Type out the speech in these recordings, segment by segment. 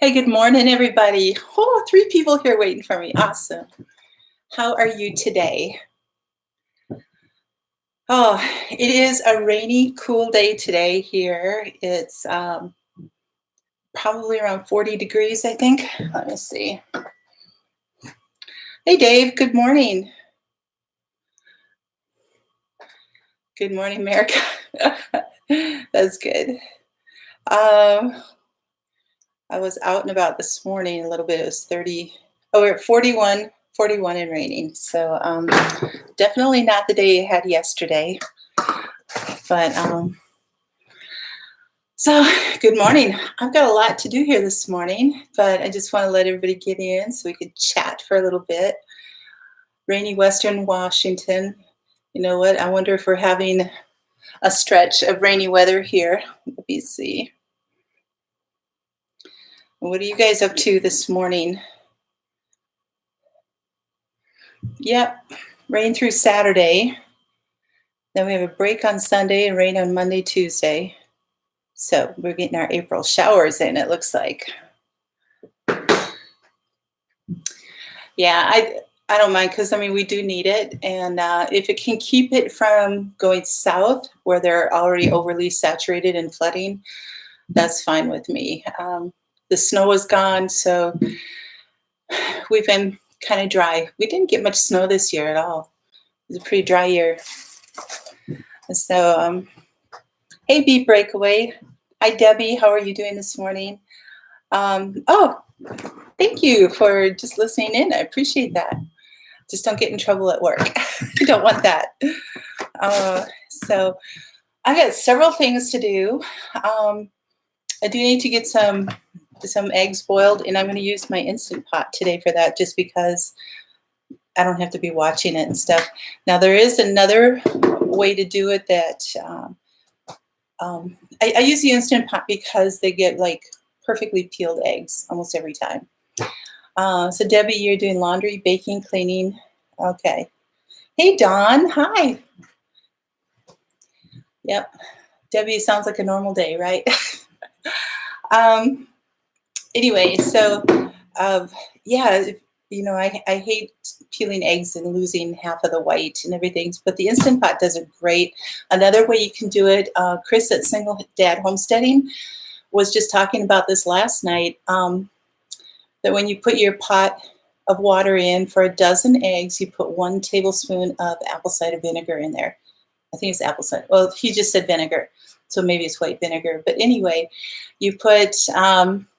Hey, good morning, everybody. Oh, three people here waiting for me. Awesome. How are you today? Oh, it is a rainy, cool day today here. It's probably around 40 degrees, I think. Let me see. Hey, Dave. Good morning. Good morning, America. That's good. I was out and about this morning a little bit. It was 30. Oh, we're at 41 and raining. So definitely not the day I had yesterday. But so good morning. I've got a lot to do here this morning, but I just want to let everybody get in so we could chat for a little bit. Rainy Western Washington. You know what? I wonder if we're having a stretch of rainy weather here. Let me see. What are you guys up to this morning? Yep, rain through Saturday. Then we have a break on Sunday and rain on Monday, Tuesday. So we're getting our April showers in, it looks like. Yeah, I don't mind because, I mean, we do need it. And if it can keep it from going south where they're already overly saturated and flooding, that's fine with me. The snow is gone, so we've been kind of dry. We didn't get much snow this year at all. It was a pretty dry year. So, hey, Bee Breakaway. Hi, Debbie. How are you doing this morning? Oh, thank you for just listening in. I appreciate that. Just don't get in trouble at work. I don't want that. So I got several things to do. I do need to get some eggs boiled, and I'm going to use my Instant Pot today for that just because I don't have to be watching it and stuff. Now, there is another way to do it that I use the Instant Pot because they get like perfectly peeled eggs almost every time. So Debbie, you're doing laundry, baking, cleaning. Okay. Hey, Dawn. Hi. Yep. Debbie, sounds like a normal day, right? Anyway, so yeah, you know, I hate peeling eggs and losing half of the white and everything, but the Instant Pot does it great. Another way you can do it, Chris at Single Dad Homesteading was just talking about this last night, that when you put your pot of water in for a dozen eggs, you put 1 tablespoon of apple cider vinegar in there. I think it's apple cider. Well, he just said vinegar, so maybe it's white vinegar. But anyway, you put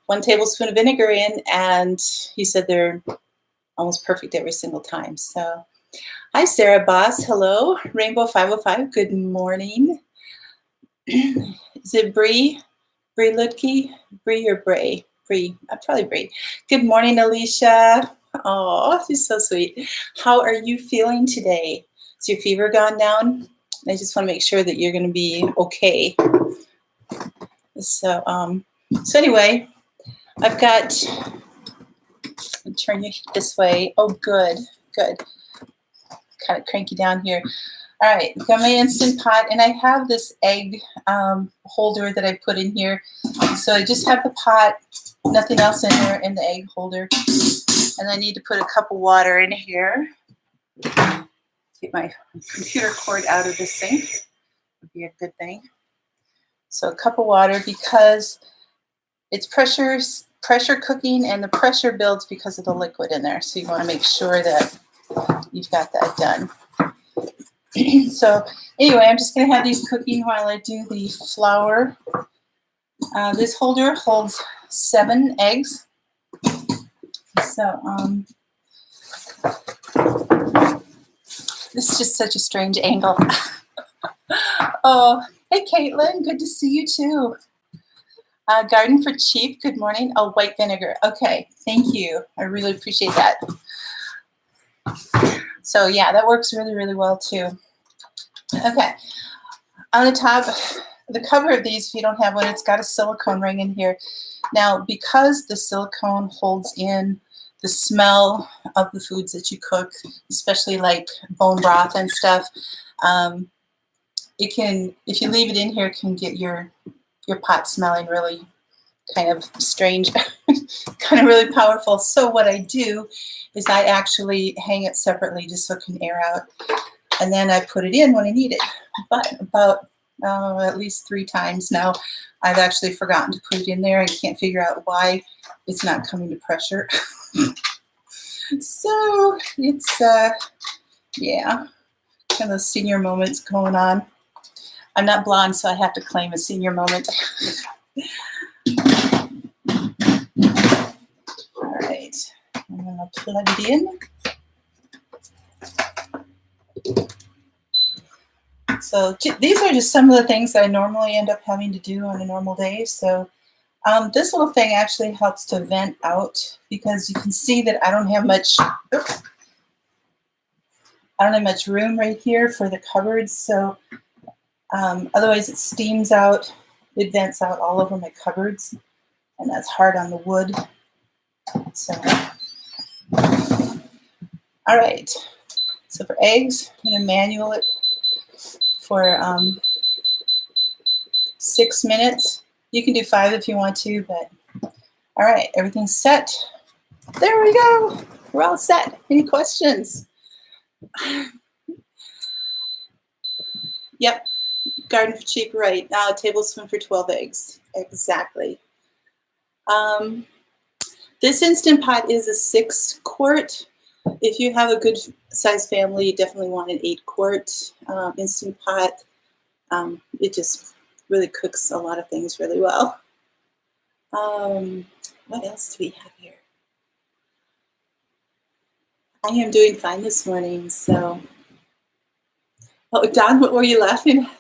1 tablespoon of vinegar in, and he said they're almost perfect every single time. So, hi, Sarah Boss. Hello. Rainbow 505. Good morning. Is it Bree? Bree Lutke? Bree or Bray? Bree. Probably Bree. Good morning, Alicia. Oh, she's so sweet. How are you feeling today? Is your fever gone down? I just want to make sure that you're going to be okay. So anyway, I've got, I'll turn you this way. Oh, good. Kind of cranky down here. All right, got my Instant Pot, and I have this egg holder that I put in here. So I just have the pot, nothing else in there, and the egg holder. And I need to put a cup of water in here. Get my computer cord out of this thing. Would be a good thing. So a cup of water, because it's pressure cooking, and the pressure builds because of the liquid in there. So you want to make sure that you've got that done. So anyway, I'm just going to have these cooking while I do the flour. This holder holds 7 eggs. So this is just such a strange angle. Oh, hey, Caitlin, good to see you too. Garden for Cheap, good morning. Oh, white vinegar. Okay, thank you. I really appreciate that. So yeah, that works really, really well too. Okay, on the top, the cover of these, if you don't have one, it's got a silicone ring in here. Now, because the silicone holds in the smell of the foods that you cook, especially like bone broth and stuff, it can, if you leave it in here, it can get your pot smelling really kind of strange, kind of really powerful. So what I do is I actually hang it separately just so it can air out. And then I put it in when I need it. But about at least 3 times now, I've actually forgotten to put it in there. I can't figure out why it's not coming to pressure. So it's, yeah, kind of senior moments going on. I'm not blonde, so I have to claim a senior moment. All right, I'm gonna plug it in. So these are just some of the things that I normally end up having to do on a normal day. So this little thing actually helps to vent out because you can see that I don't have much. Oops, I don't have much room right here for the cupboards. So otherwise it steams out, it vents out all over my cupboards, and that's hard on the wood. So, all right. So for eggs, I'm going to manual it for 6 minutes. You can do 5 if you want to, but all right, everything's set. There we go. We're all set. Any questions? Yep. Garden for cheap, right. A tablespoon for 12 eggs. Exactly. This Instant Pot is a 6-quart. If you have a good size family, you definitely want an 8-quart Instant Pot. It just really cooks a lot of things really well. What else do we have here? I am doing fine this morning, so. Oh, Don, what were you laughing at?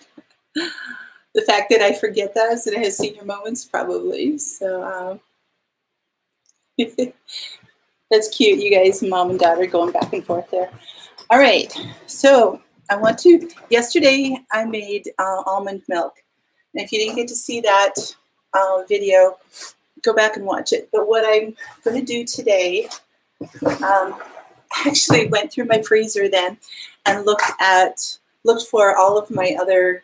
The fact that I forget those and it has senior moments, probably. So that's cute, you guys, mom and daughter going back and forth there. All right, so yesterday I made almond milk. And if you didn't get to see that video, go back and watch it. But what I'm going to do today, I actually went through my freezer then and looked for all of my other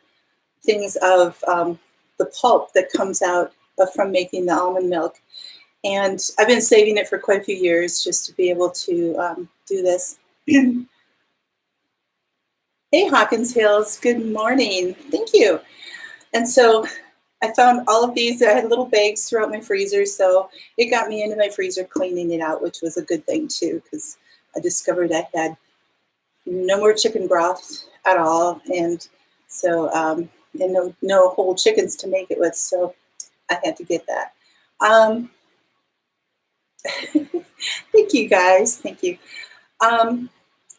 things of the pulp that comes out from making the almond milk. And I've been saving it for quite a few years just to be able to do this. Hey, Hawkins Hills, good morning. Thank you. And so I found all of these. I had little bags throughout my freezer, so it got me into my freezer cleaning it out, which was a good thing too, because I discovered I had no more chicken broth at all, and so and no whole chickens to make it with, so I had to get that. Thank you, guys. Thank you.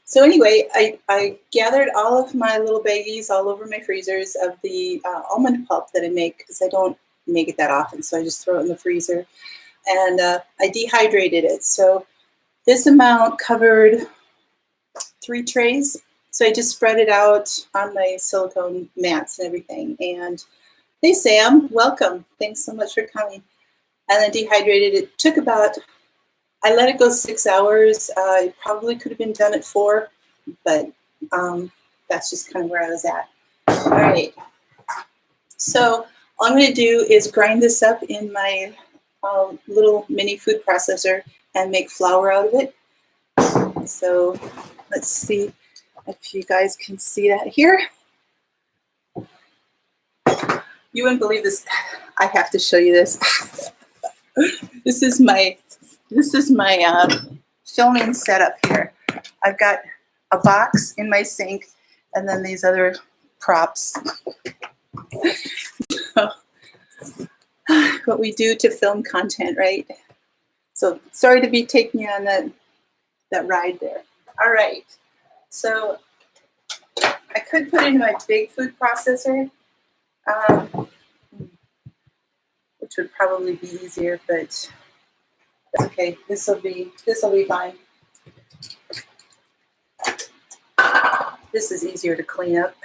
So anyway, I gathered all of my little baggies all over my freezers of the almond pulp that I make, because I don't make it that often, so I just throw it in the freezer. And I dehydrated it. So this amount covered 3 trays. So I just spread it out on my silicone mats and everything. And hey, Sam, welcome. Thanks so much for coming. And then dehydrated it. Took about, I let it go 6 hours. It probably could have been done at 4, but that's just kind of where I was at. All right. So all I'm going to do is grind this up in my little mini food processor and make flour out of it. So let's see if you guys can see that here. You wouldn't believe this. I have to show you this. This is my filming setup here. I've got a box in my sink and then these other props. What we do to film content, right? So sorry to be taking you on that ride there. All right. So I could put in my big food processor, which would probably be easier, but that's okay. This will be fine. This is easier to clean up.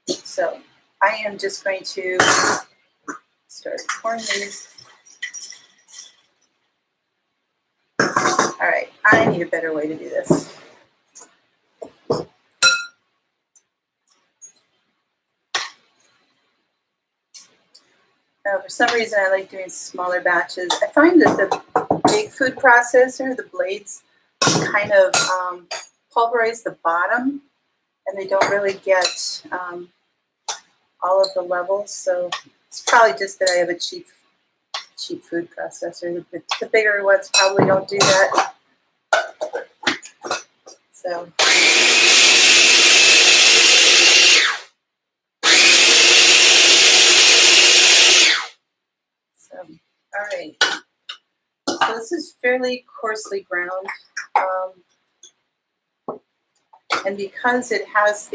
So I am just going to start pouring these. All right, I need a better way to do this. For some reason, I like doing smaller batches. I find that the big food processor, the blades, kind of pulverize the bottom, and they don't really get all of the levels. So it's probably just that I have a cheap food processor. The bigger ones probably don't do that. So. All right. So this is fairly coarsely ground. And because it has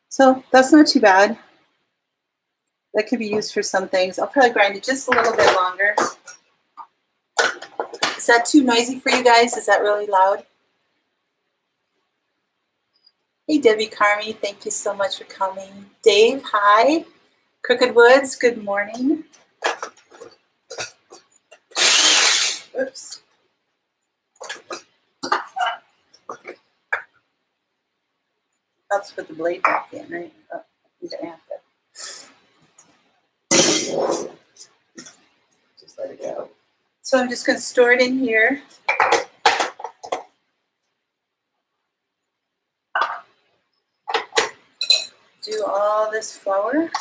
so that's not too bad. That could be used for some things. I'll probably grind it just a little bit longer. Is that too noisy for you guys? Is that really loud? Hey, Debbie Carmi, thank you so much for coming. Dave, hi. Crooked Woods, good morning. Oops. I'll just put the blade back in, right? Oh, you don't have to. Just let it go. So I'm just going to store it in here. Do all this flour.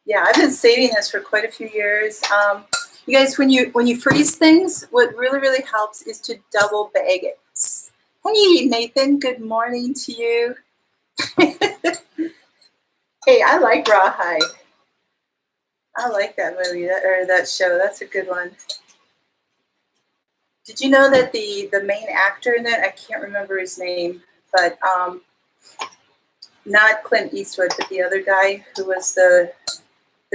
Yeah, I've been saving this for quite a few years. You guys, when you freeze things, what really helps is to double bag it. Hey, Nathan, good morning to you. Hey, I like Rawhide. I like that movie or that show. That's a good one. Did you know that the main actor in that, I can't remember his name, but not Clint Eastwood, but the other guy who was the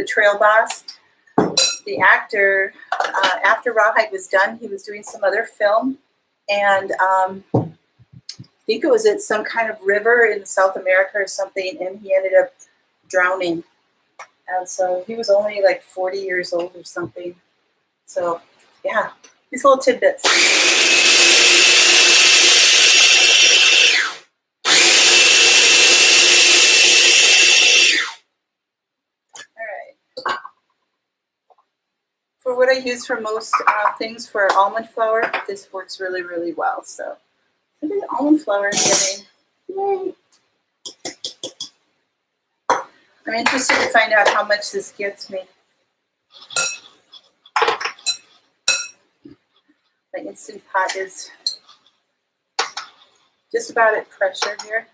trail boss. The actor, after Rawhide was done, he was doing some other film, and I think it was at some kind of river in South America or something, and he ended up drowning. And so he was only like 40 years old or something. So yeah, these little tidbits. All right. For what I use for most things for almond flour, this works really well. So look at the almond flour I'm getting. Yay. I'm interested to find out how much this gets me. My Instant Pot is just about at pressure here.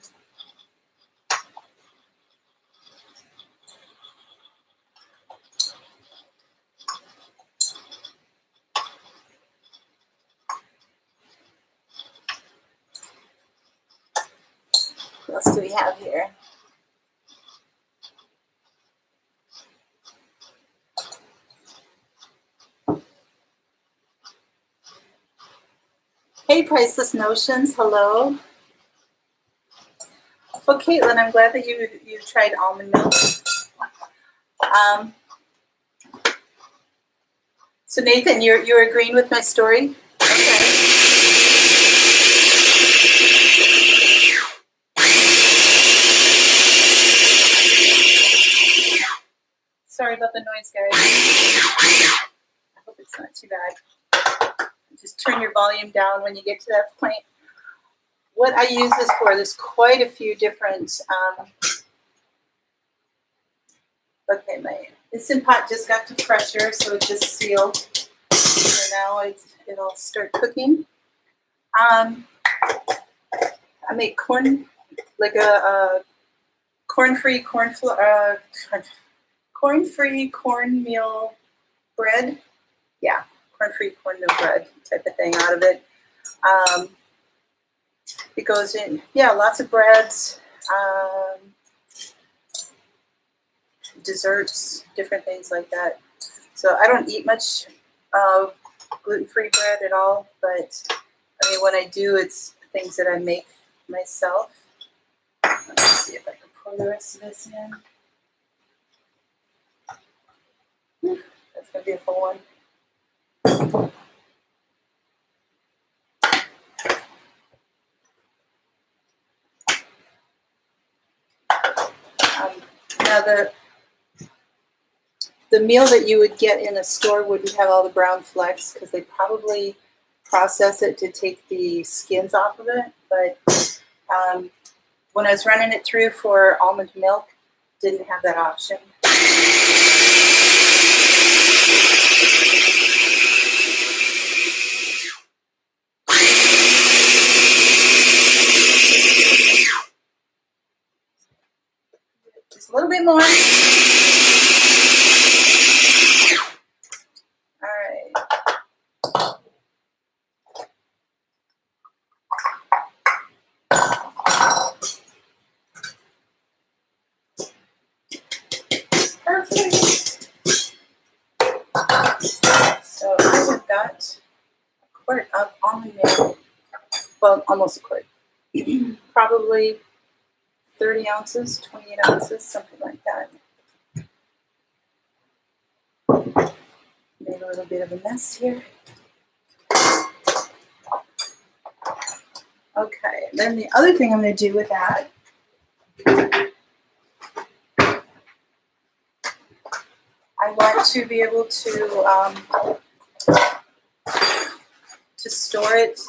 What else do we have here? Hey, Priceless Notions, hello. Well, Caitlin, I'm glad that you tried almond milk. So Nathan, you're agreeing with my story? Okay. Sorry about the noise, guys. I hope it's not too bad. Just turn your volume down when you get to that point. What I use this for, there's quite a few different, okay, my Instant Pot just got to pressure, so it just sealed. So now it'll start cooking. I make corn, like a corn-free cornmeal bread. Yeah, corn-free cornmeal bread type of thing out of it. It goes in, yeah, lots of breads, desserts, different things like that. So I don't eat much gluten-free bread at all, but I mean, when I do, it's things that I make myself. Let's see if I can pour the rest of this in. That's going to be a full one. Now the meal that you would get in a store wouldn't have all the brown flecks because they probably process it to take the skins off of it. But when I was running it through for almond milk, didn't have that option. Just a little bit more. All right. Perfect. So I have got a quart of almond milk. Well, almost a quart. Probably 30 ounces, 28 ounces, something like that. Made a little bit of a mess here. Okay, and then the other thing I'm going to do with that I want to be able to store it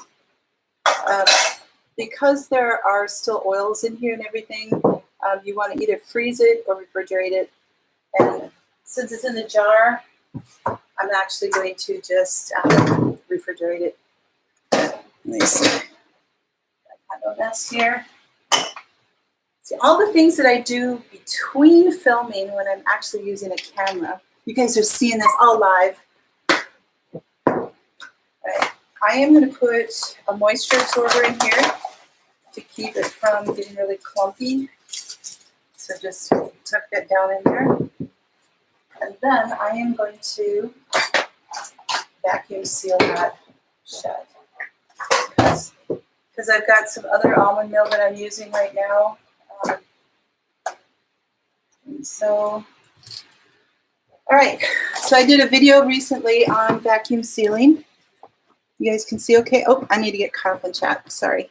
because there are still oils in here and everything. You want to either freeze it or refrigerate it. And since it's in the jar, I'm actually going to just refrigerate it. Let me see. I have a mess here. See, all the things that I do between filming when I'm actually using a camera. You guys are seeing this all live. Right. I am going to put a moisture absorber in here to keep it from getting really clumpy. So just tuck that down in there. And then I am going to vacuum seal that shut. Because I've got some other almond milk that I'm using right now. And so, all right. So I did a video recently on vacuum sealing. You guys can see okay? Oh, I need to get caught up in chat. Sorry.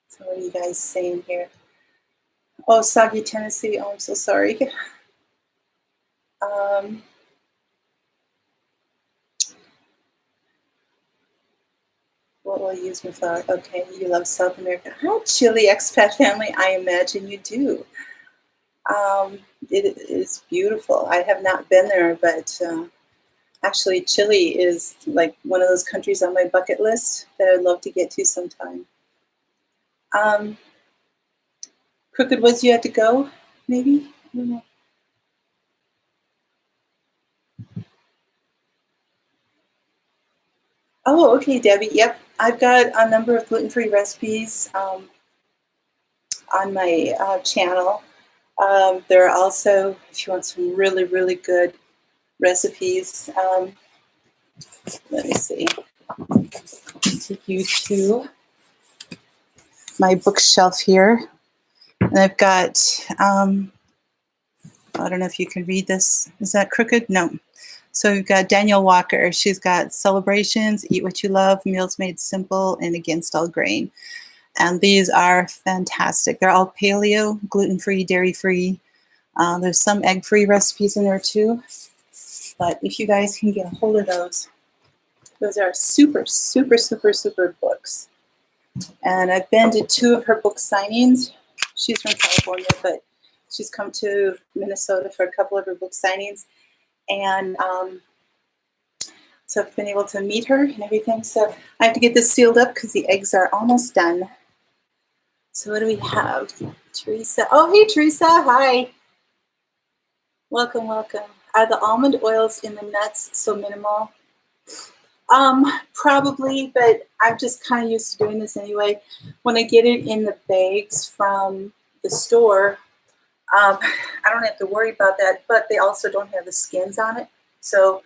So what are you guys saying here? Oh, soggy Tennessee. Oh, I'm so sorry. What will I use my flour? Okay, you love South America. Hi, Chile expat family. I imagine you do. It is beautiful. I have not been there, but actually Chile is like one of those countries on my bucket list that I'd love to get to sometime. Crooked Woods, you had to go, maybe? I don't know. Oh, okay, Debbie. Yep, I've got a number of gluten-free recipes on my channel. There are also, if you want some really, really good recipes, let me see. Take you to my bookshelf here. And I've got, I don't know if you can read this. Is that crooked? No. So we've got Danielle Walker. She's got Celebrations, Eat What You Love, Meals Made Simple, and Against All Grain. And these are fantastic. They're all paleo, gluten-free, dairy-free. There's some egg-free recipes in there too. But if you guys can get a hold of those are super, super, super, super books. And I've been to 2 of her book signings. She's from California, but she's come to Minnesota for a couple of her book signings. And so I've been able to meet her and everything. So I have to get this sealed up because the eggs are almost done. So what do we have? Teresa. Oh, hey, Teresa. Hi. Welcome, welcome. Are the almond oils in the nuts so minimal? Probably, but I'm just kind of used to doing this anyway. When I get it in the bags from the store, I don't have to worry about that, but they also don't have the skins on it. So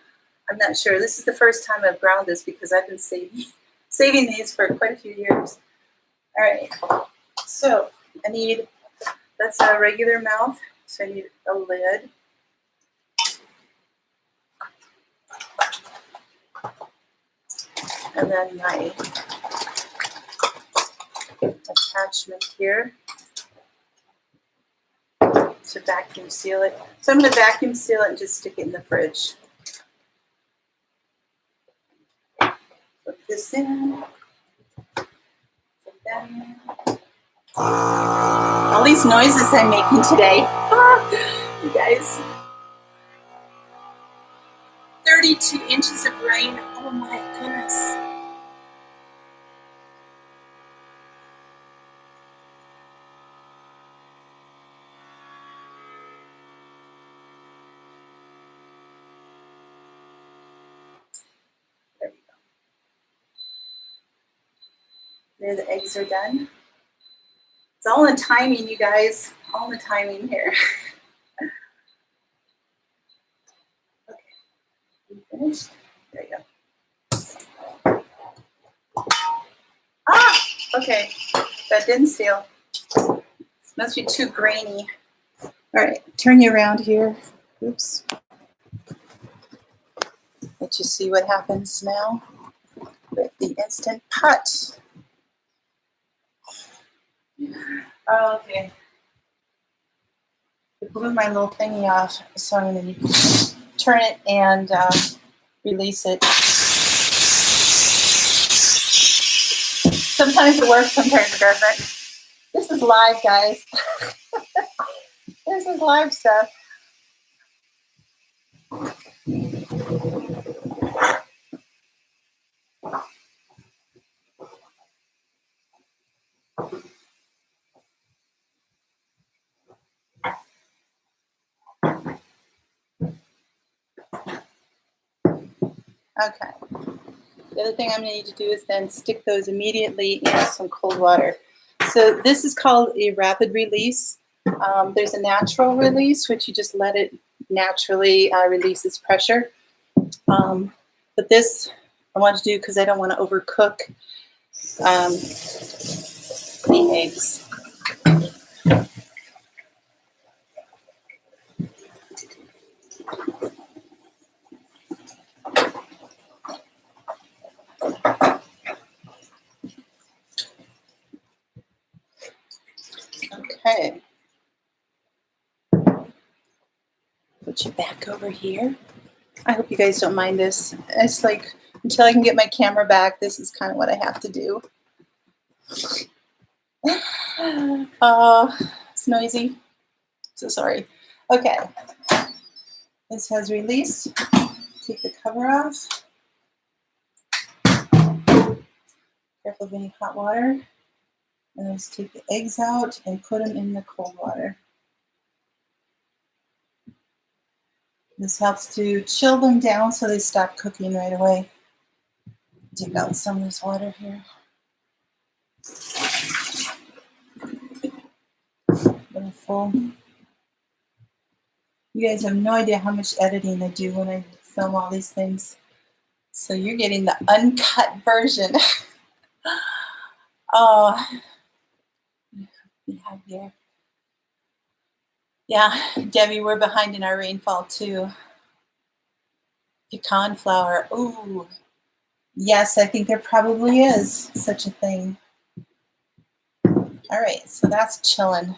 I'm not sure. This is the first time I've ground this because I've been saving these for quite a few years. All right. So I need, that's a regular mouth. So I need a lid. And then my attachment here. to vacuum seal it. So I'm going to vacuum seal it and just stick it in the fridge. Put this in. Put that in. All these noises I'm making today. You guys. 32 inches of rain. Oh my goodness. There we go. There, the eggs are done. It's all in timing, you guys. All in the timing here. Okay, we finished. There you go. Ah, okay. That didn't seal. This must be too grainy. All right, turn you around here. Oops. Let you see what happens now with the Instant Pot. Okay. It blew my little thingy off, so I'm going to turn it and release it. Sometimes it works, sometimes it doesn't. This is live, guys. This is live stuff. Okay. The other thing I'm going to need to do is then stick those immediately in some cold water. So this is called a rapid release. There's a natural release, which you just let it naturally release its pressure. But this I want to do because I don't want to overcook the eggs. Okay. Put you back over here. I hope you guys don't mind this. It's like, until I can get my camera back, this is kind of what I have to do. It's noisy. So sorry. Okay. This has released. Take the cover off. Careful of any hot water. And just take the eggs out and put them in the cold water. This helps to chill them down so they stop cooking right away. Take out some of this water here. A little full. You guys have no idea how much editing I do when I film all these things. So you're getting the uncut version. Oh, we have here. Yeah, Debbie, we're behind in our rainfall too. Pecan flour. Ooh, yes, I think there probably is such a thing. All right, so that's chilling.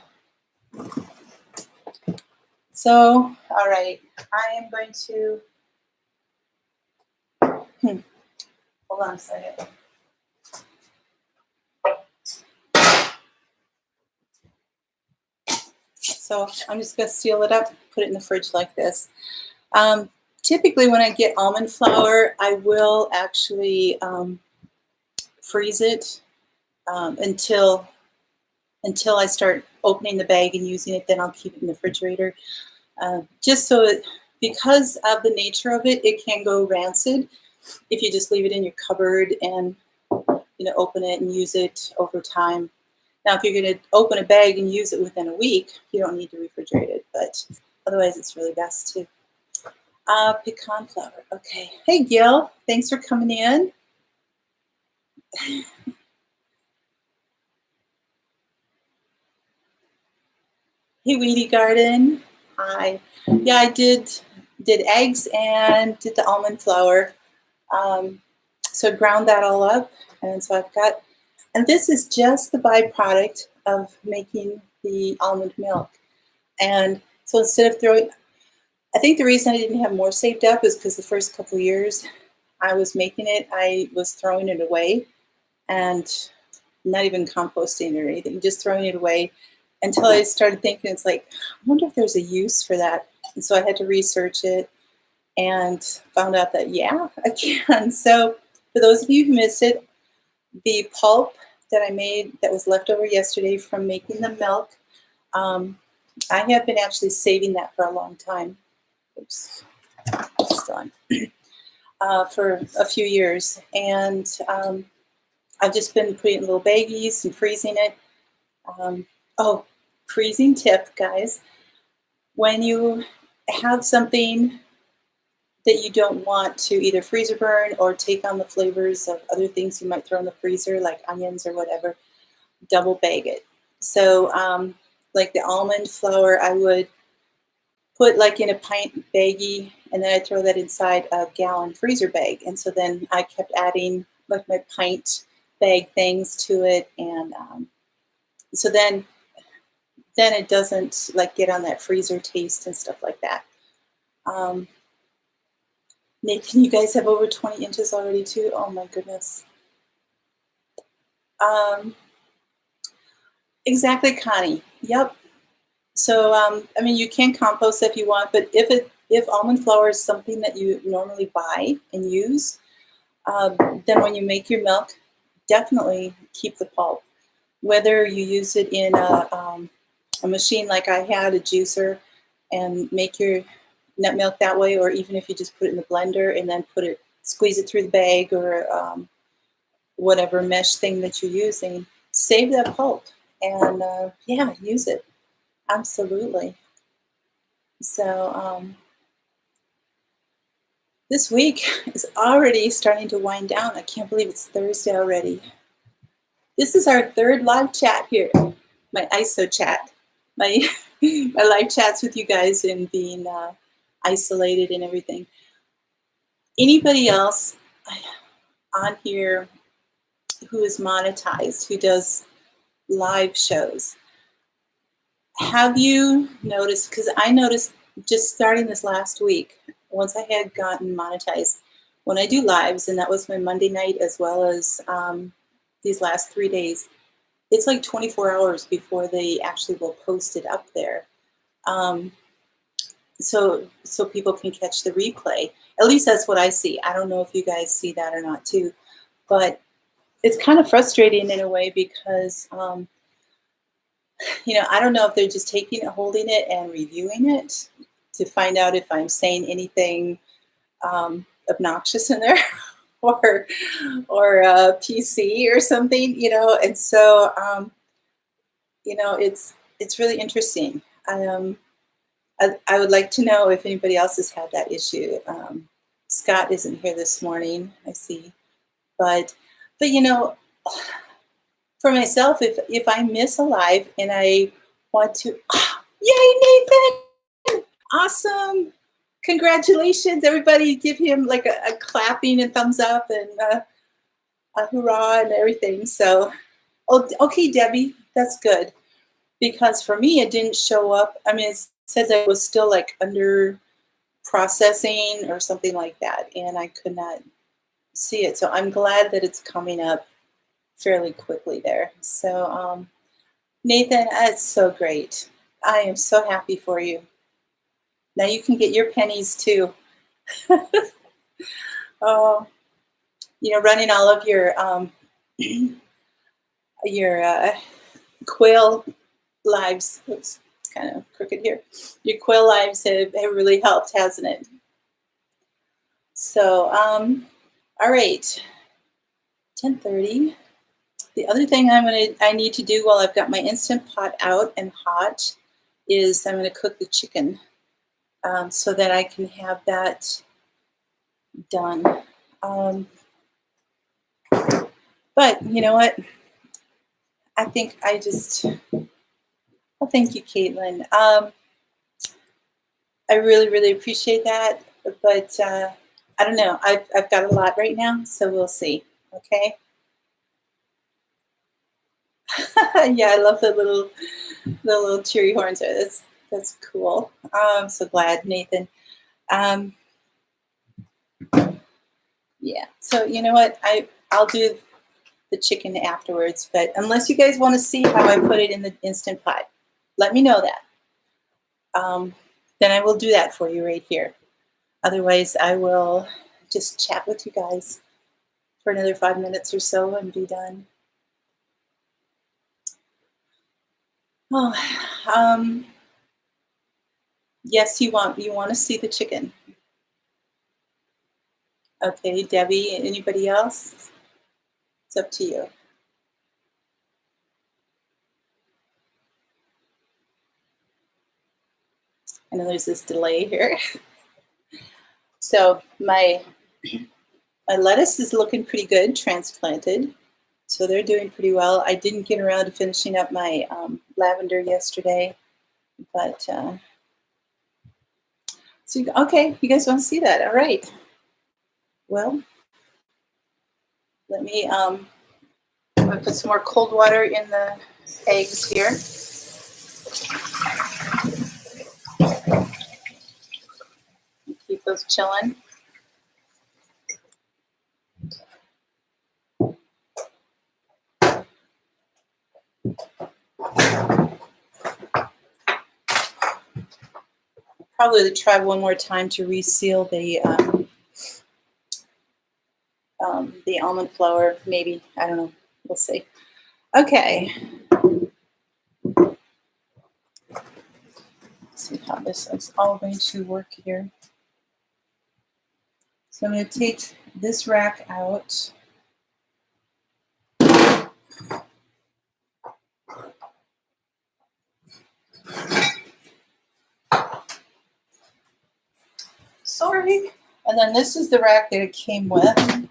So, all right, I am going to, hold on a second. So I'm just gonna seal it up, put it in the fridge like this. Typically when I get almond flour, I will actually freeze it until I start opening the bag and using it, then I'll keep it in the refrigerator. Just so it, because of the nature of it, it can go rancid if you just leave it in your cupboard and open it and use it over time. Now, if you're going to open a bag and use it within a week, you don't need to refrigerate it, but otherwise it's really best to. Pecan flour. Okay. Hey, Gil. Thanks for coming in. Hey, Weedy Garden. Hi. Yeah, I did eggs and did the almond flour. So ground that all up, and so I've got, and this is just the byproduct of making the almond milk. And so instead of throwing, I think the reason I didn't have more saved up is because the first couple of years I was making it, I was throwing it away and not even composting or anything, just throwing it away until I started thinking, it's like, I wonder if there's a use for that. And so I had to research it and found out that, yeah, I can. So for those of you who missed it, the pulp that I made that was left over yesterday from making the milk, I have been actually saving that for a long time. Oops, still on. For a few years. And I've just been putting it in little baggies and freezing it. Oh, freezing tip, guys. When you have something that you don't want to either freeze or burn or take on the flavors of other things you might throw in the freezer, like onions or whatever, double bag it. So like the almond flour, I would put like in a pint baggie, and then I throw that inside a gallon freezer bag. And so then I kept adding like my pint bag things to it. And so then it doesn't like get on that freezer taste and stuff like that. Nathan, you guys have over 20 inches already too? Oh my goodness. Exactly, Connie. Yep. So, I mean, you can compost if you want, but if almond flour is something that you normally buy and use, then when you make your milk, definitely keep the pulp. Whether you use it in a machine like I had, a juicer, and make your nut milk that way, or even if you just put it in the blender and then squeeze it through the bag or whatever mesh thing that you're using, save that pulp and yeah, use it. Absolutely. So this week is already starting to wind down. I can't believe it's Thursday already. This is our third live chat here, my ISO chat, my live chats with you guys and being isolated and everything. Anybody else on here who is monetized, who does live shows, have you noticed, because I noticed just starting this last week, once I had gotten monetized, when I do lives, and that was my Monday night as well as these last 3 days, it's like 24 hours before they actually will post it up there. So people can catch the replay. At least that's what I see. I don't know if you guys see that or not too, but it's kind of frustrating in a way because, you know, I don't know if they're just taking it, holding it, and reviewing it to find out if I'm saying anything obnoxious in there or PC or something, you know. And so, you know, it's really interesting. I would like to know if anybody else has had that issue. Scott isn't here this morning, I see, but you know, for myself, if I miss a live and I want to, yay, Nathan! Awesome! Congratulations, everybody! Give him like a clapping and thumbs up and a hurrah and everything. So, okay, Debbie, that's good, because for me it didn't show up. I mean, it said that it was still like under processing or something like that, and I could not see it. So I'm glad that it's coming up fairly quickly there. So Nathan, that's so great. I am so happy for you. Now you can get your pennies too. Oh, you know, running all of your quail lives. Oops, it's kind of crooked here. Your quail lives have really helped, hasn't it? So, all right, 10:30. The other thing I need to do while I've got my Instant Pot out and hot is I'm going to cook the chicken so that I can have that done. But you know what? I think well, thank you, Caitlin. I really, really appreciate that. But I don't know. I've got a lot right now, so we'll see. Okay. Yeah, I love the little cheery horns there. That's cool. I'm so glad, Nathan. Um, yeah. So you know what? I'll do the chicken afterwards. But unless you guys want to see how I put it in the Instant Pot, let me know that. Then I will do that for you right here. Otherwise, I will just chat with you guys for another 5 minutes or so and be done. Oh, yes, you want to see the chicken. Okay, Debbie, anybody else? It's up to you. I know there's this delay here. So my lettuce is looking pretty good, transplanted. So they're doing pretty well. I didn't get around to finishing up my lavender yesterday, but so okay, you guys want to see that? All right. Well, let me I'm gonna put some more cold water in the eggs here. Keep those chilling. Probably try one more time to reseal the almond flour. Maybe, I don't know. We'll see. Okay. Let's see how this is all going to work here. So I'm going to take this rack out. Sorry. And then this is the rack that it came with.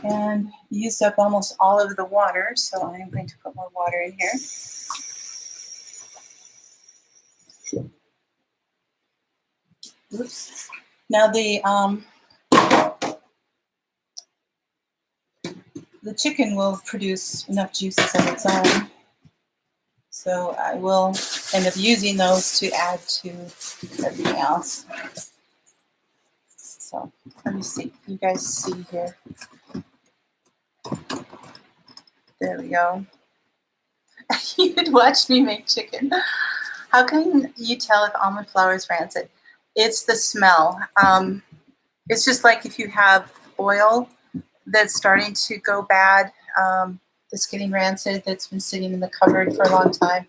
And used up almost all of the water, so I'm going to put more water in here. Oops. Now the chicken will produce enough juices of its own, so I will end up using those to add to everything else. So let me see. You guys see here. There we go. You could watch me make chicken. How can you tell if almond flour is rancid? It's the smell. It's just like if you have oil that's starting to go bad, that's getting rancid, that's been sitting in the cupboard for a long time.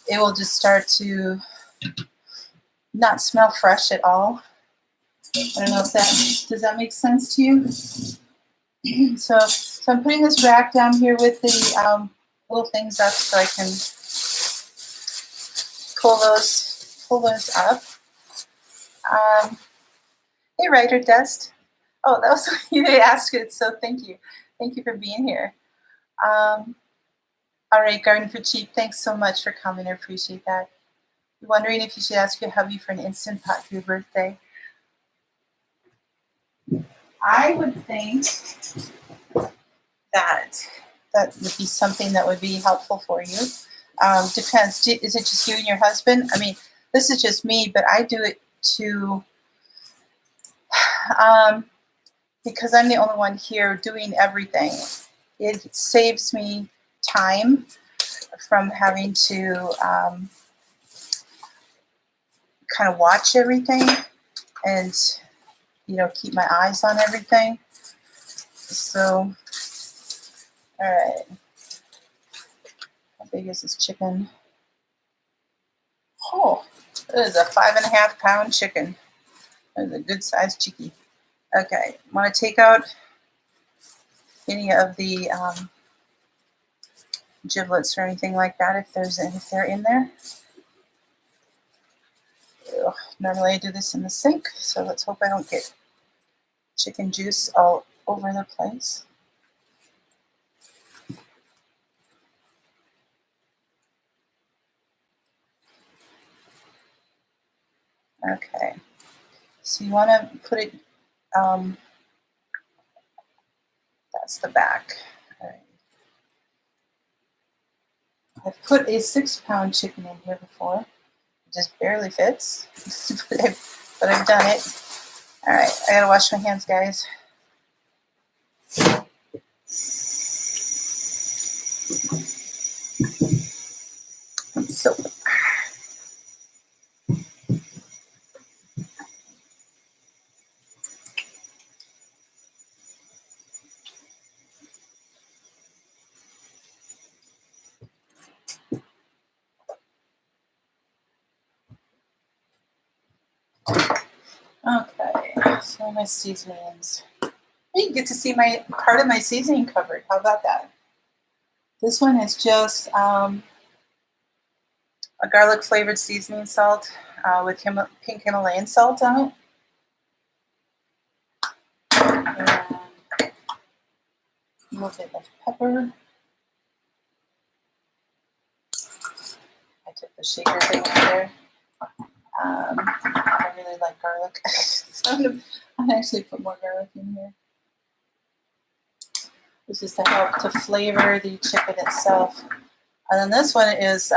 It will just start to not smell fresh at all. I don't know if does that make sense to you? So I'm putting this rack down here with the little things up so I can pull those up. Hey, Writer Dust. Oh, that was you that asked it, so thank you. Thank you for being here. All right, Garden for Cheap, thanks so much for coming. I appreciate that. You're wondering if you should ask your hubby for an Instant Pot for your birthday. I would think that would be something that would be helpful for you. Depends. Is it just you and your husband? I mean, this is just me, but I do it to because I'm the only one here doing everything. It saves me time from having to kind of watch everything and, keep my eyes on everything. So, all right. How big is this chicken? Oh, it is a 5.5 pound chicken. That is a good sized chickie. Okay, I want to take out any of the giblets or anything like that if they're in there. Ugh, normally I do this in the sink, so let's hope I don't get chicken juice all over the place. Okay, so you want to put it, that's the back. All right. I've put a 6-pound chicken in here before. It just barely fits, but I've done it. All right, I gotta wash my hands, guys. Soap. Okay, so my seasonings. You get to see my part of my seasoning cupboard. How about that? This one is just a garlic flavored seasoning salt with pink Himalayan salt on it. And a little bit of pepper. I took the shaker thing out there. I really like garlic, so I'm gonna actually put more garlic in here. This is to help to flavor the chicken itself. And then this one is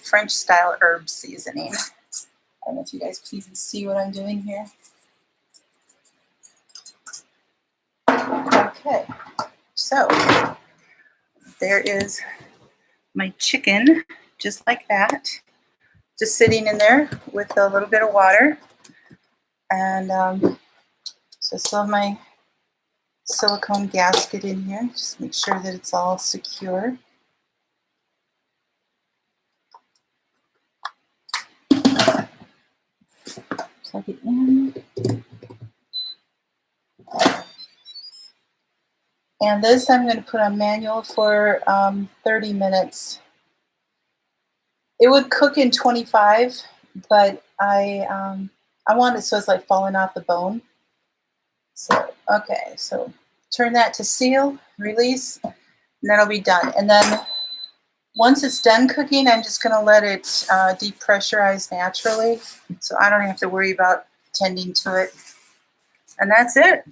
French style herb seasoning. I don't know if you guys can even see what I'm doing here. Okay, so there is my chicken, just like that, just sitting in there with a little bit of water. And so I still have my silicone gasket in here. Just make sure that it's all secure. Plug it in. And this I'm going to put on manual for 30 minutes. It would cook in 25, but I want it so it's like falling off the bone. So, okay, so turn that to seal, release, and that'll be done. And then once it's done cooking, I'm just going to let it depressurize naturally, so I don't have to worry about tending to it. And that's it.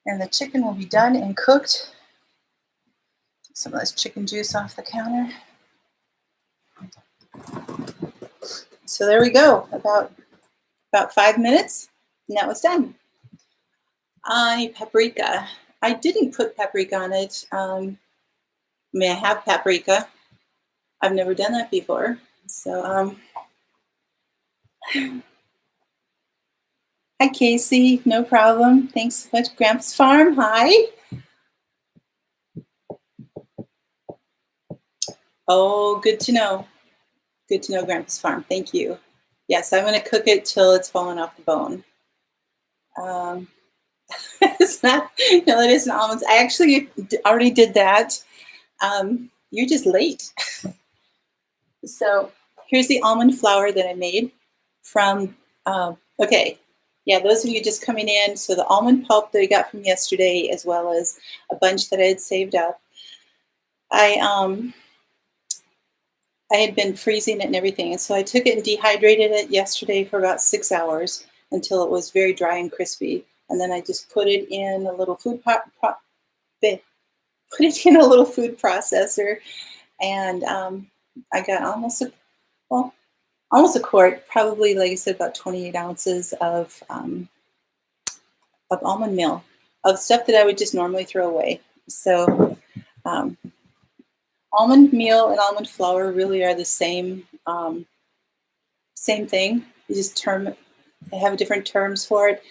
And the chicken will be done and cooked. Get some of this chicken juice off the counter. So there we go, about 5 minutes, and that was done. Paprika. I didn't put paprika on it. I mean, I have paprika. I've never done that before. So, hi, Casey. No problem. Thanks so much. Grandpa's Farm. Hi. Oh, good to know. Good to know, Grandpa's Farm. Thank you. Yes, I'm going to cook it till it's fallen off the bone. It's not, no, it isn't almonds. I actually already did that. You're just late. So here's the almond flour that I made from, okay, yeah, those of you just coming in, so the almond pulp that I got from yesterday, as well as a bunch that I had saved up. I had been freezing it and everything, and so I took it and dehydrated it yesterday for about 6 hours until it was very dry and crispy. And then I just put it in a little food processor, and I got almost a quart, probably, like I said, about 28 ounces of almond meal, of stuff that I would just normally throw away. So almond meal and almond flour really are the same thing. You just have different terms for it.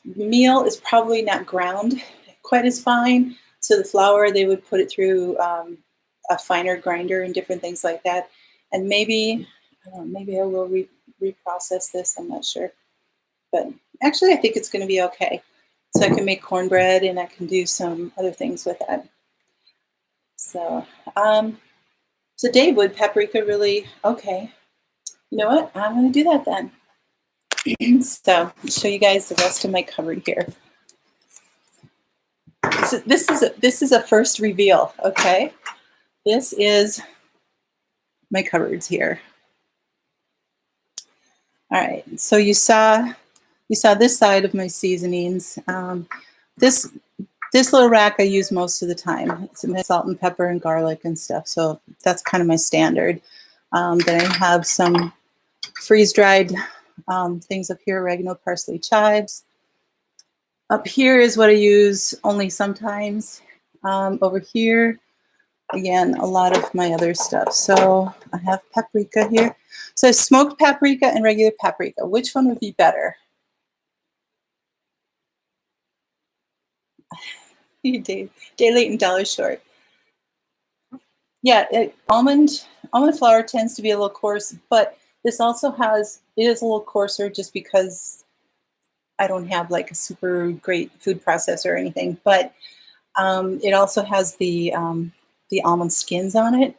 Meal is probably not ground quite as fine. So the flour, they would put it through a finer grinder and different things like that. And maybe, I don't know, maybe I will reprocess this. I'm not sure. But actually, I think it's going to be okay. So I can make cornbread and I can do some other things with that. So, so Dave, would paprika really, okay. You know what? I'm going to do that then. So I'll show you guys the rest of my cupboard here. This is a first reveal, okay? This is my cupboards here. All right, so you saw this side of my seasonings. This This little rack I use most of the time. It's salt and pepper and garlic and stuff. So that's kind of my standard. Then I have some freeze-dried things up here, oregano, parsley, chives. Up here is what I use only sometimes. Over here, again, a lot of my other stuff. So I have paprika here. So smoked paprika and regular paprika. Which one would be better? Day late and dollar short. Yeah, almond flour tends to be a little coarse, but this also it is a little coarser just because I don't have like a super great food processor or anything. But it also has the almond skins on it,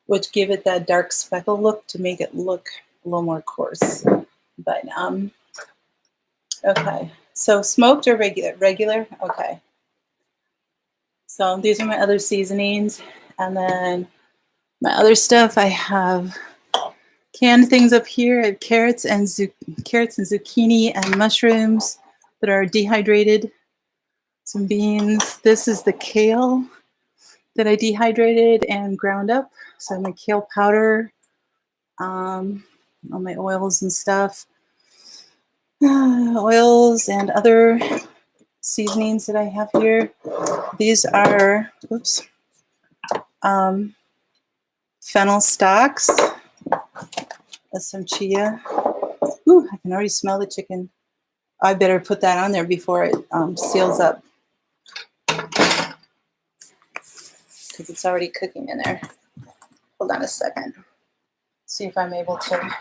which give it that dark speckle look to make it look a little more coarse. But okay, so smoked or regular? Regular, okay. So these are my other seasonings, and then my other stuff, I have canned things up here. I have carrots and zucchini and mushrooms that are dehydrated. Some beans. This is the kale that I dehydrated and ground up. So my kale powder, all my oils and stuff, oils and other seasonings that I have here. These are, oops, fennel stalks. That's some chia. Ooh, I can already smell the chicken. I better put that on there before it seals up, because it's already cooking in there. Hold on a second. See if I'm able to.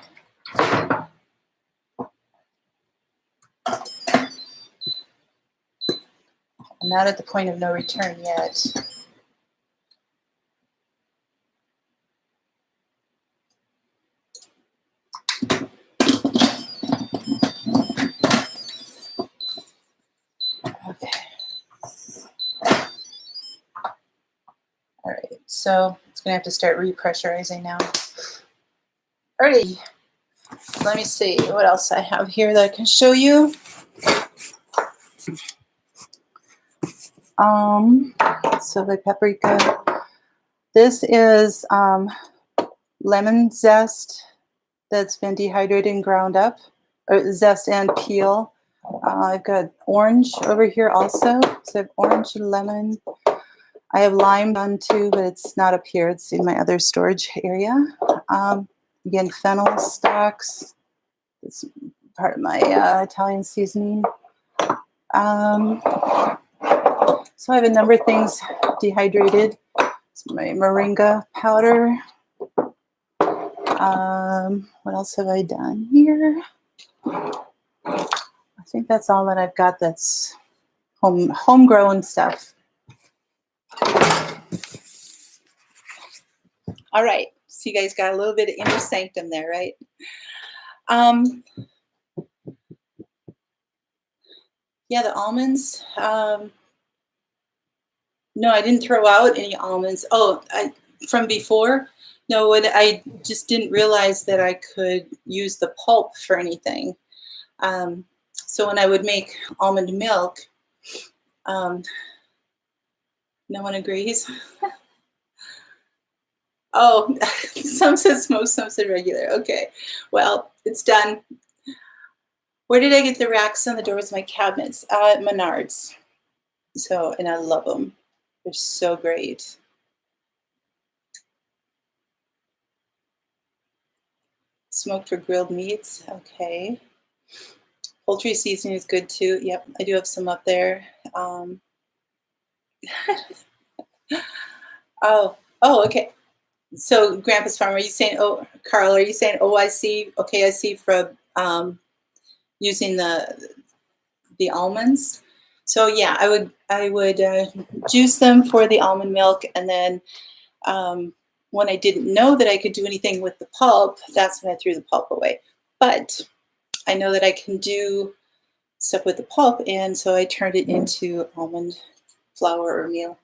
I'm not at the point of no return yet. Okay. All right, so it's gonna have to start repressurizing now. Alrighty, let me see what else I have here that I can show you. So the paprika. This is lemon zest that's been dehydrated and ground up, or zest and peel. I've got orange over here also. So I have orange and lemon. I have lime done too, but it's not up here. It's in my other storage area. Again, fennel stalks. It's part of my Italian seasoning. So I have a number of things dehydrated. It's my moringa powder. What else have I done here? I think that's all that I've got that's homegrown stuff. All right, so you guys got a little bit of inner sanctum there, right? Yeah, the almonds. No, I didn't throw out any almonds. Oh, from before? No, I just didn't realize that I could use the pulp for anything. So when I would make almond milk, no one agrees. Oh, some said smoked, some said regular. Okay, well, it's done. Where did I get the racks on the doors of my cabinets? Menards. So, and I love them. They're so great. Smoked for grilled meats. Okay. Poultry seasoning is good too. Yep, I do have some up there. Oh, okay. So, Grandpa's Farm, are you saying, oh, Carl, are you saying OIC? Okay, I see from using the almonds. So yeah, I would juice them for the almond milk, and then when I didn't know that I could do anything with the pulp, that's when I threw the pulp away. But I know that I can do stuff with the pulp, and so I turned it into almond flour or meal.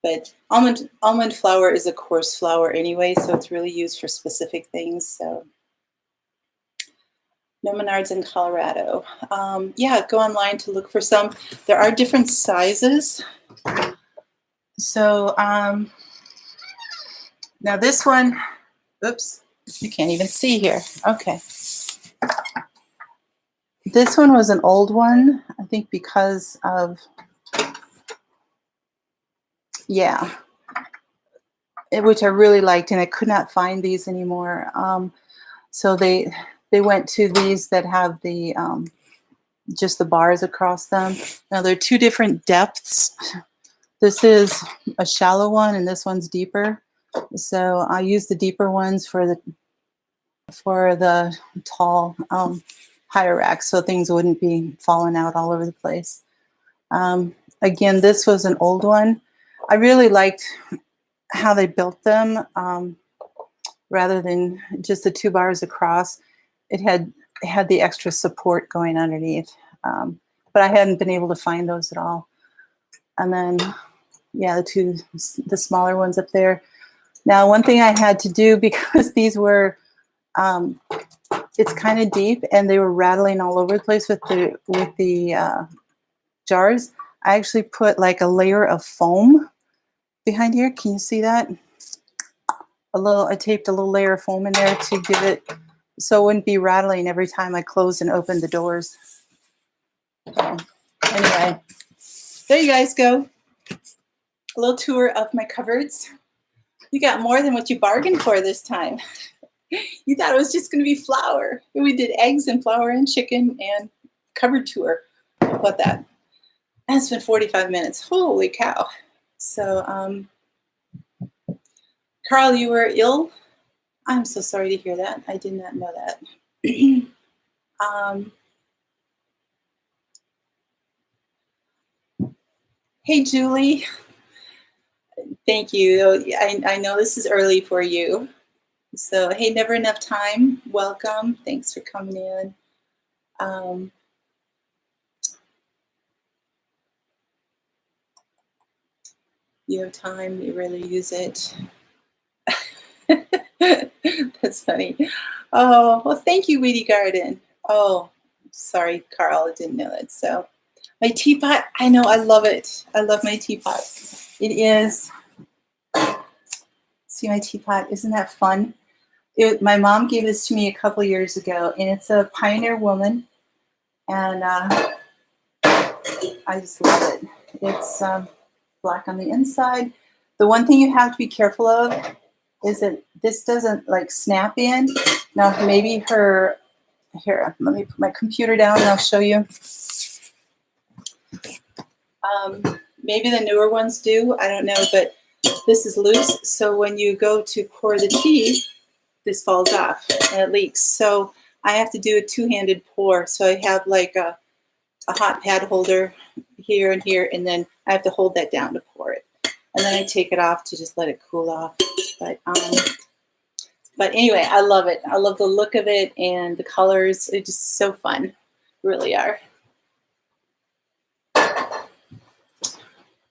But almond flour is a coarse flour anyway, so it's really used for specific things. So No Menards in Colorado. Yeah, go online to look for some. There are different sizes. So now this one, oops, you can't even see here. Okay. This one was an old one, I think because of, yeah, which I really liked, and I could not find these anymore. So they went to these that have the just the bars across them. Now they're two different depths. This is a shallow one, and this one's deeper. So I use the deeper ones for the tall higher racks, so things wouldn't be falling out all over the place. Again, this was an old one. I really liked how they built them. Rather than just the two bars across, it had the extra support going underneath. But I hadn't been able to find those at all. And then, yeah, the smaller ones up there. Now, one thing I had to do, because these were, it's kind of deep and they were rattling all over the place with the jars, I actually put like a layer of foam behind here. Can you see that? I taped a little layer of foam in there to give it, so it wouldn't be rattling every time I closed and opened the doors. So, anyway, there you guys go. A little tour of my cupboards. You got more than what you bargained for this time. You thought it was just going to be flour. We did eggs and flour and chicken and cupboard tour. How about that? And it's been 45 minutes. Holy cow. So, Carl, you were ill? I'm so sorry to hear that. I did not know that. Hey, Julie. Thank you. I know this is early for you. So, hey, Never Enough Time. Welcome. Thanks for coming in. You have time, you really use it. That's funny. Oh, well, thank you, Weedy Garden. Oh, sorry, Carl, I didn't know that. So, my teapot, I know, I love it. I love my teapot. It is, see my teapot, isn't that fun? My mom gave this to me a couple years ago, and it's a Pioneer Woman, and I just love it. It's black on the inside. The one thing you have to be careful of is that this doesn't like snap in. Now maybe here, let me put my computer down and I'll show you. Maybe the newer ones do, I don't know, but this is loose. So when you go to pour the tea, this falls off and it leaks. So I have to do a two-handed pour. So I have like a hot pad holder here and here, and then I have to hold that down to pour it. And then I take it off to just let it cool off. But anyway, I love it. I love the look of it and the colors. It's just so fun. Really are.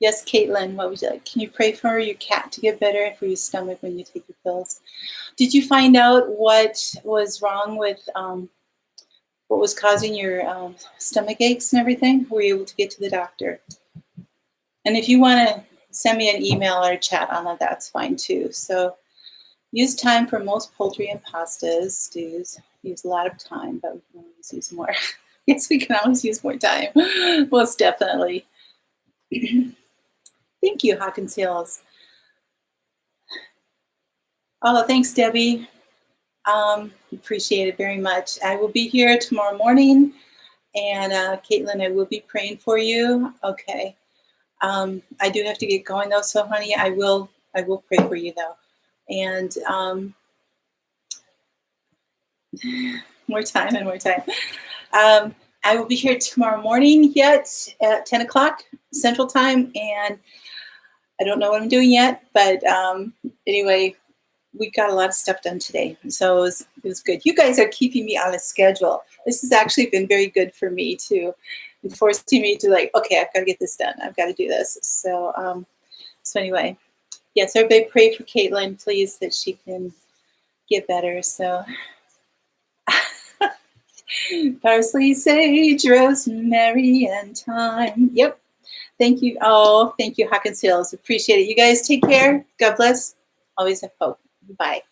Yes, Caitlin, what would you like? Can you pray for your cat to get better and for your stomach when you take your pills? Did you find out what was wrong with, what was causing your stomach aches and everything? Were you able to get to the doctor? And if you want to send me an email or a chat on that, that's fine too. So use time for most poultry and pastas, stews. Use a lot of time, but we can always use more. Yes, we can always use more time. Most definitely. Thank you, Hawkins Hills. Oh, thanks, Debbie. Appreciate it very much. I will be here tomorrow morning, and Caitlin, I will be praying for you. Okay. I do have to get going though, so honey, I will pray for you though. And more time and more time. I will be here tomorrow morning yet at 10 o'clock Central Time, and I don't know what I'm doing yet, but anyway, we got a lot of stuff done today, so it was good. You guys are keeping me on a schedule. This has actually been very good for me too, and forcing me to like, okay, I've got to get this done. I've got to do this. So, so anyway, yes, everybody pray for Caitlin, please, that she can get better. So, Parsley, sage, rosemary, and thyme. Yep. Thank you. Oh, thank you, Hawkins Hills. Appreciate it. You guys take care. God bless. Always have hope. Bye.